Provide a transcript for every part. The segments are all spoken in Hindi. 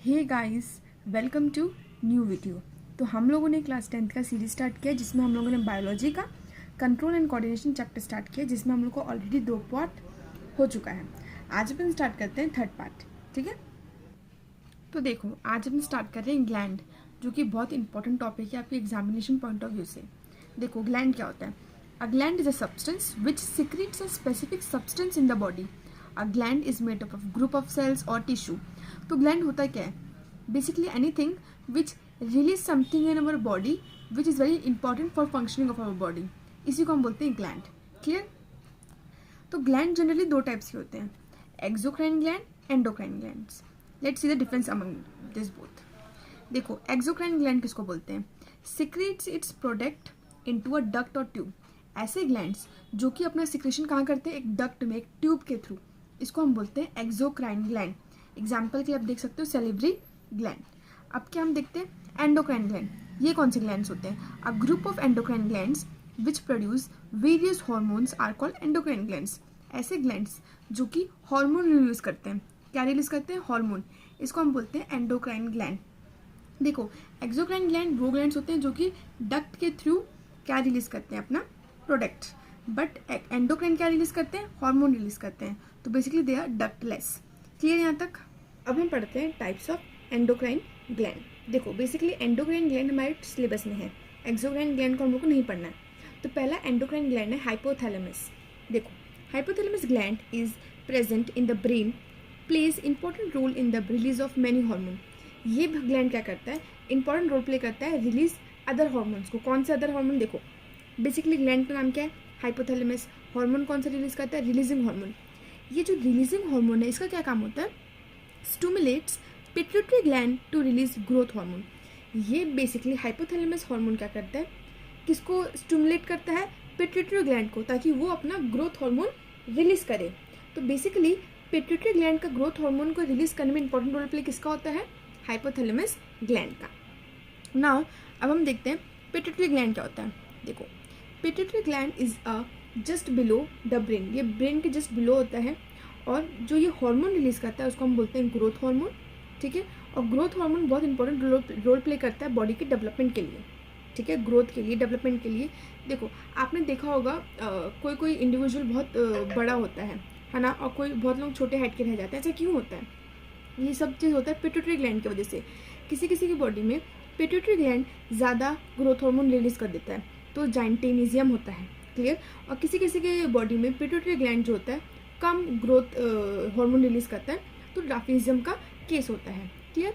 Hey guys, welcome to new video. तो हम लोगों ने क्लास 10th का सीरीज स्टार्ट किया जिसमें हम लोगों ने बायोलॉजी का control and coordination chapter start किया जिसमें हम लोग को ऑलरेडी 2 पार्ट हो चुका है। आज अपन स्टार्ट करते हैं 3rd पार्ट। ठीक है, तो देखो आज अपन स्टार्ट कर रहे हैं ग्लैंड, जो कि बहुत इंपॉर्टेंट टॉपिक है आपके एग्जामिनेशन पॉइंट ऑफ व्यू से। देखो ग्लैंड क्या होता है। A gland is a substance which secretes a specific substance in the body. A gland is made up of group of cells और टिश्यू। तो ग्लैंड होता क्या है? Basically anything which release something in our body which is very important for functioning of our body, इसी को हम बोलते हैं ग्लैंड। क्लियर? तो ग्लैंड जनरली 2 टाइप्स के होते हैं, exocrine gland, endocrine glands. Let's see the difference among this both. देखो एक्सोक्राइन ग्लैंड किसको बोलते हैं? Secretes it's product into a duct और ट्यूब। ऐसे ग्लैंड्स जो कि अपना सिक्रेशन कहाँ करते हैं? एक डक्ट में, एक ट्यूब के थ्रू। इसको हम बोलते हैं एक्सोक्राइन ग्लैंड। एग्जाम्पल के लिए आप देख सकते हो सेलिब्री ग्लैंड। अब क्या हम देखते हैं एंडोक्राइन ग्लैंड। ये कौन से ग्लैंड्स होते हैं? A group of endocrine glands which produce various hormones are called endocrine glands. ऐसे ग्लैंड्स जो कि हार्मोन रिलीज करते हैं। क्या रिलीज करते हैं? हार्मोन। इसको हम बोलते हैं एंडोक्राइन ग्लैंड। देखो एक्सोक्राइन ग्लैंड वो ग्लैंड्स होते हैं जो कि डक्ट के थ्रू क्या रिलीज करते हैं? अपना प्रोडक्ट। बट एंडोक्राइन क्या रिलीज करते हैं? हार्मोन रिलीज करते हैं। तो basically they are ductless. Clear यहाँ तक? अब हम पढ़ते हैं टाइप्स ऑफ एंडोक्राइन ग्लैंड। देखो बेसिकली एंडोक्राइन ग्लैंड हमारे सिलेबस में है, एक्सोक्राइन ग्लैंड को हम लोग को नहीं पढ़ना है। तो पहला एंडोक्राइन ग्लैंड है हाइपोथैलेमस। देखो hypothalamus gland is present in the brain, plays important role in the release of many hormone. ये ग्लैंड क्या करता है? इंपॉर्टेंट रोल प्ले करता है रिलीज अदर हार्मोन्स को। कौन से अदर हार्मोन? देखो बेसिकली ग्लैंड का नाम क्या है? हाइपोथैलेमस। हार्मोन कौन सा रिलीज करता है? Releasing hormone. ये जो रिलीजिंग हार्मोन है इसका क्या काम होता है? Stimulates pituitary gland to release growth hormone. ये बेसिकली हाइपोथैलेमस हार्मोन क्या करता है? किसको स्टिमुलेट करता है? पिट्यूटरी ग्लैंड को, ताकि वो अपना ग्रोथ हार्मोन रिलीज करे। तो बेसिकली पिट्यूटरी ग्लैंड का ग्रोथ हार्मोन को रिलीज करने में इंपॉर्टेंट रोल प्ले किसका होता है? हाइपोथैलेमस ग्लैंड का। नाउ अब हम देखते हैं पिट्यूटरी ग्लैंड क्या होता है। देखो pituitary gland is a just below the brain. ये ब्रेन के जस्ट बिलो होता है और जो ये हार्मोन रिलीज करता है उसको हम बोलते हैं ग्रोथ हार्मोन। ठीक है, और ग्रोथ हार्मोन बहुत इंपॉर्टेंट रोल प्ले करता है बॉडी के डेवलपमेंट के लिए। ठीक है, ग्रोथ के लिए, डेवलपमेंट के लिए। देखो आपने देखा होगा कोई कोई इंडिविजुअल बहुत बड़ा होता है ना, और कोई बहुत लोग छोटे हाइट के रह जाते हैं। ऐसा क्यों होता है? ये सब चीज़ होता है पिट्यूटरी ग्लैंड की वजह से। किसी किसी की बॉडी में पिट्यूटरी ग्लैंड ज़्यादा ग्रोथ हार्मोन रिलीज कर देता है, तो जाइंटेनिज्म होता है। क्लियर? और किसी किसी के बॉडी में पिट्यूटरी ग्लैंड जो होता है कम ग्रोथ हार्मोन रिलीज करता है, तो ड्वार्फिज्म का केस होता है। क्लियर?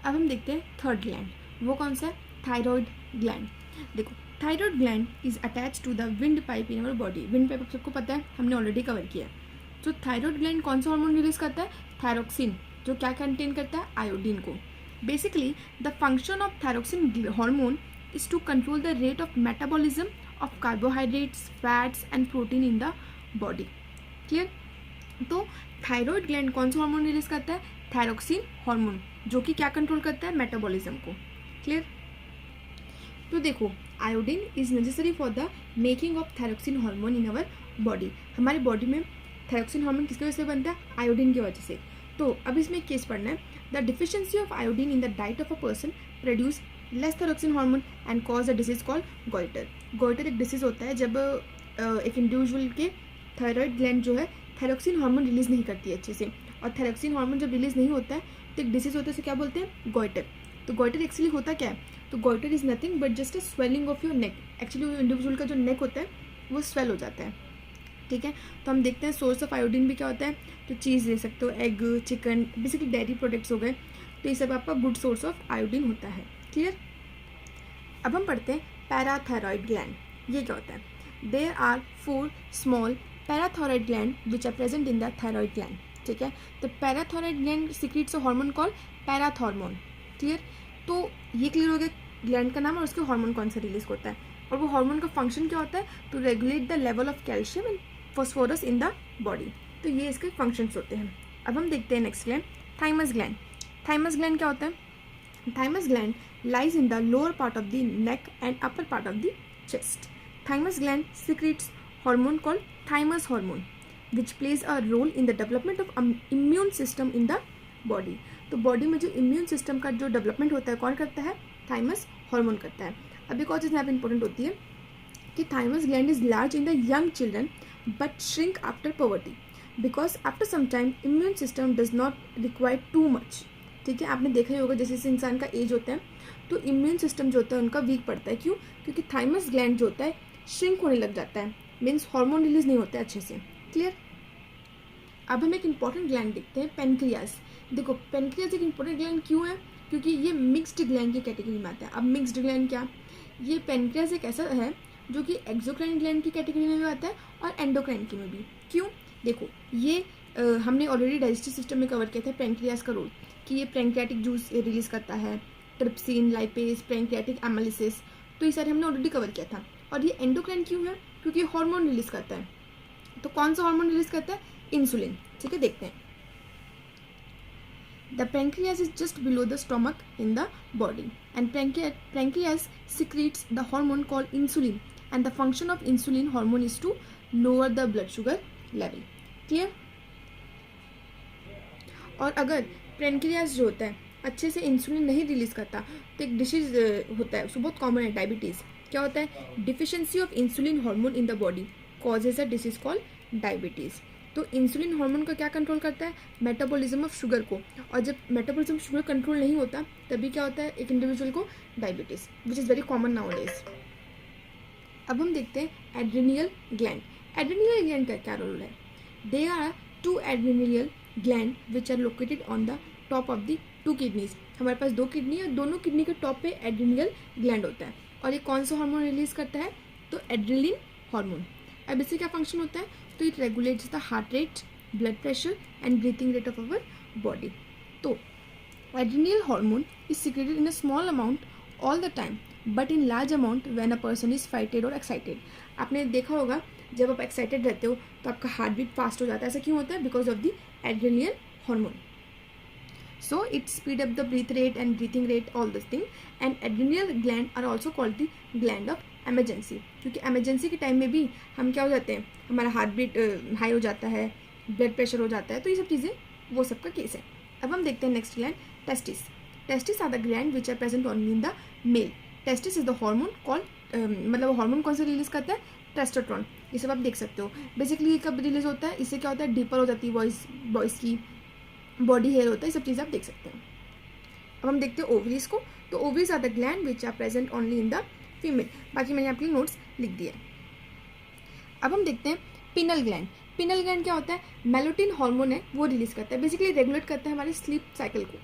अब हम देखते हैं थर्ड ग्लैंड। वो कौन सा है? Thyroid gland. देखो thyroid gland is attach to the wind pipe in our body. Wind pipe आप सबको पता है, हमने ऑलरेडी कवर किया है। तो थायराइड ग्लैंड कौन सा हार्मोन रिलीज करता है? थायरोक्सिन, जो क्या कंटेन करता है? आयोडीन को। Basically the function of thyroxine hormone is to control the rate of metabolism of carbohydrates, fats and protein in the body. Clear? तो थायराइड ग्लैंड कौन सा हार्मोन रिलीज करता है? थायरोक्सिन हार्मोन, जो कि क्या कंट्रोल करता है? मेटाबॉलिज्म को। क्लियर? तो देखो iodine is necessary for the making of thyroxine hormone in our body. हमारी बॉडी में थायरोक्सिन हार्मोन किसकी वजह से बनता है? आयोडीन की वजह से। तो अब इसमें एक केस पढ़ना है, the deficiency of iodine in the diet of a person produce less thyroxine hormone and cause a disease called goitre. Goitre एक डिसीज होता है जब एक इंडिविजुअल के थायराइड ग्लैंड जो है थायरोक्सिन हार्मोन रिलीज नहीं करती है अच्छे से, और थायरोक्सिन हार्मोन जब रिलीज नहीं होता है तो एक डिसीज होता है, उसे क्या बोलते हैं? गोइटर। तो गोइटर एक्चुअली होता क्या है? तो goitre is nothing but just a swelling of your neck. Actually वो इंडिविजुअल का जो नेक होता है वो स्वेल हो जाता है। ठीक है, तो हम देखते हैं सोर्स ऑफ आयोडीन भी क्या होता है। तो चीज़ ले सकते हो, egg, chicken, basically dairy products हो गए। तो ये सब आपका गुड सोर्स ऑफ आयोडीन होता है। क्लियर? अब हम पढ़ते हैं पैराथायरॉयड ग्लैंड। ये क्या होता है? There are 4 small parathyroid gland which are present in the thyroid gland. ठीक है, तो parathyroid gland secretes a hormone called parathormone. Clear? तो ये क्लियर हो गया ग्लैंड का नाम और उसके हार्मोन कौन सा रिलीज होता है, और वो हार्मोन का फंक्शन क्या होता है? To regulate the level of calcium and phosphorus in the body. तो ये इसके फंक्शंस होते हैं। अब हम देखते हैं next gland, thymus gland. Thymus gland क्या होता है? Thymus gland lies in the lower part of the neck and upper part of the chest. Thymus gland secretes hormone called thymus hormone, which plays a role in the development of immune system in the body. तो बॉडी में जो इम्यून सिस्टम का जो डेवलपमेंट होता है कौन करता है? थाइमस हार्मोन करता है। अब एक और चीज़ यहाँ पे इंपॉर्टेंट होती है कि thymus gland is large in the young children but shrink after poverty because after some time immune system does not require too much. ठीक है, आपने देखा ही होगा जैसे जैसे इंसान का एज होता है तो इम्यून सिस्टम जो होता है उनका वीक पड़ता है। क्यों? क्योंकि थाइमस ग्लैंड जो होता है श्रिंक होने लग जाता है, मीन्स हार्मोन रिलीज नहीं होता है अच्छे से। क्लियर? अब हम एक इंपॉर्टेंट ग्लैंड देखते हैं, पेनक्रियास। देखो पेनक्रियास एक इंपॉर्टेंट ग्लैंड क्यों है? क्योंकि ये मिक्स्ड ग्लैंड की कैटेगरी में आता है। अब मिक्स्ड ग्लैंड क्या? ये पेनक्रियास एक ऐसा है जो कि एक्सोक्राइन ग्लैंड की कैटेगरी में भी आता है और एंडोक्राइन की में भी। क्यों? देखो ये हमने ऑलरेडी डाइजेस्टिव सिस्टम में कवर किया था पेनक्रियास का रोल, कि ये पैंक्रियाटिक जूस रिलीज करता है, ट्रिप्सिन, लाइपेज, पैंक्रियाटिक एमालिसिस, तो ये सारे हमने ऑलरेडी कवर किया था। और ये एंडोक्राइन क्यों है? क्योंकि हार्मोन रिलीज करता है। तो कौन सा हार्मोन रिलीज करता है? इंसुलिन। ठीक है, देखते हैं। The pancreas is just below the stomach in the body, and pancreas secretes the hormone called insulin, and the function of insulin hormone is to lower the blood sugar level. Clear? और अगर पेनक्रियास जो होता है अच्छे से इंसुलिन नहीं रिलीज करता तो एक डिसीज होता है, उसको बहुत कॉमन है, डायबिटीज़। क्या होता है? Deficiency of insulin hormone in the body causes a disease called diabetes. तो इंसुलिन हार्मोन का क्या कंट्रोल करता है? मेटाबॉलिज्म ऑफ शुगर को। और जब मेटाबॉलिज्म ऑफ शुगर कंट्रोल नहीं होता तभी क्या होता है? एक इंडिविजुअल को diabetes, which is very common nowadays. अब हम देखते हैं एड्रेनियल ग्लैंड। एड्रेनियल ग्लैंड का क्या रोल है? They are 2 adrenal gland which are located on the top of the 2 kidneys. हमारे पास 2 किडनी है, दोनों किडनी के टॉप पे एड्रेनियल ग्लैंड होता है। और ये कौन सा हार्मोन रिलीज करता है? तो एड्रेनलिन हार्मोन। अब इससे क्या फंक्शन होता है? तो it regulates the heart rate, blood pressure and breathing rate of our body. तो adrenal hormone is secreted in a small amount all the time but in large amount when a person is frightened और एक्साइटेड। आपने देखा होगा जब आप एक्साइटेड रहते हो तो आपका हार्ट बीट फास्ट हो जाता है। ऐसा क्यों होता है? Because of the adrenal hormone. So it speed up the breath rate and breathing rate, all this thing. And adrenal gland are also called the gland of emergency, क्योंकि emergency के टाइम में भी हम क्या हो जाते हैं? हमारा हार्ट बीट हाई हो जाता है, ब्लड प्रेशर हो जाता है, तो ये सब चीज़ें वो सब का केस है। अब हम देखते हैं next gland, testis. Testis are the gland which are present only in the male. Testis is the hormone called, मतलब हार्मोन कौन सा रिलीज करता है? टेस्टोस्टेरोन। ये सब आप देख सकते हो। बेसिकली ये कब रिलीज होता है? इससे क्या होता है? डीपर हो जाती है वॉइस, बॉयज़ की बॉडी हेयर होता है, ये सब चीज़ें आप देख सकते हैं। अब हम देखते हैं ओवरीज को। तो ovaries are the gland which are present only in the female. बाकी मैंने आपके लिए नोट्स लिख दिए। अब हम देखते हैं पिनल ग्लैंड। पिनल ग्लैंड क्या होता है? मेलेटोनिन हार्मोन है, वो रिलीज करता है, बेसिकली रेगुलेट करता है हमारे स्लीप साइकिल को।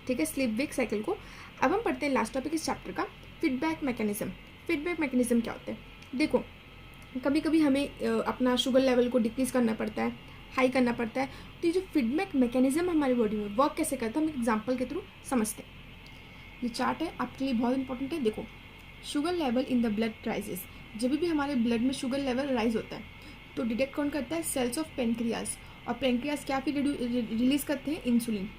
ठीक है, स्लीप वेक साइकिल को। अब हम पढ़ते हैं लास्ट टॉपिक इस चैप्टर का, फीडबैक मैकेनिज्म। फीडबैक मैकेनिज्म क्या होता है? देखो कभी कभी हमें अपना शुगर लेवल को डिक्रीज करना पड़ता है, हाई करना पड़ता है। तो ये जो फीडबैक मैकेनिज्म हमारी बॉडी में वर्क कैसे करता है हम एग्जांपल के थ्रू समझते हैं। ये चार्ट है आपके लिए बहुत इंपॉर्टेंट है। देखो sugar level in the blood rises. जब भी हमारे ब्लड में शुगर लेवल राइज होता है तो डिटेक्ट कौन करता है? Cells of pancreas. और पेनक्रियास क्या फिर रिलीज करते हैं? इंसुलिन।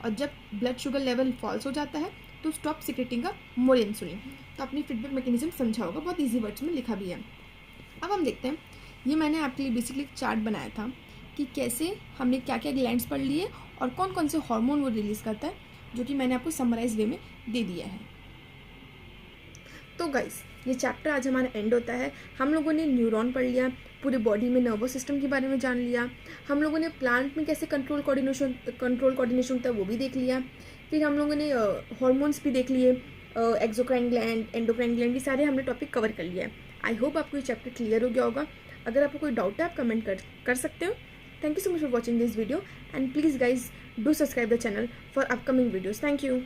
और जब ब्लड शुगर लेवल फॉल्स हो जाता है तो स्टॉप सिक्रेटिंग अ मोर इंसुलिन। तो अपनी फीडबैक मैकेनिज्म समझा होगा, बहुत ईजी वर्ड्स में लिखा भी है। अब हम देखते हैं, ये मैंने आपके लिए बेसिकली एक चार्ट बनाया था कि कैसे हमने क्या क्या ग्लैंड्स पढ़ लिए और कौन कौन से हार्मोन वो रिलीज करता है, जो कि मैंने आपको समराइज वे में दे दिया है। तो गाइस ये चैप्टर आज हमारा एंड होता है। हम लोगों ने न्यूरॉन पढ़ लिया, पूरे बॉडी में नर्वस सिस्टम के बारे में जान लिया, हम लोगों ने प्लांट में कैसे कंट्रोल कोऑर्डिनेशन होता है वो भी देख लिया, फिर हम लोगों ने हॉर्मोन्स भी देख लिए, एक्सोक्राइन ग्लैंड, एंडोक्राइन ग्लैंड, ये सारे हमने टॉपिक कवर कर लिया है। आई होप आपको ये चैप्टर क्लियर हो गया होगा। अगर आपको कोई डाउट है आप कमेंट कर सकते हो। Thank you so much for watching this video and please guys do subscribe the channel for upcoming videos. Thank you.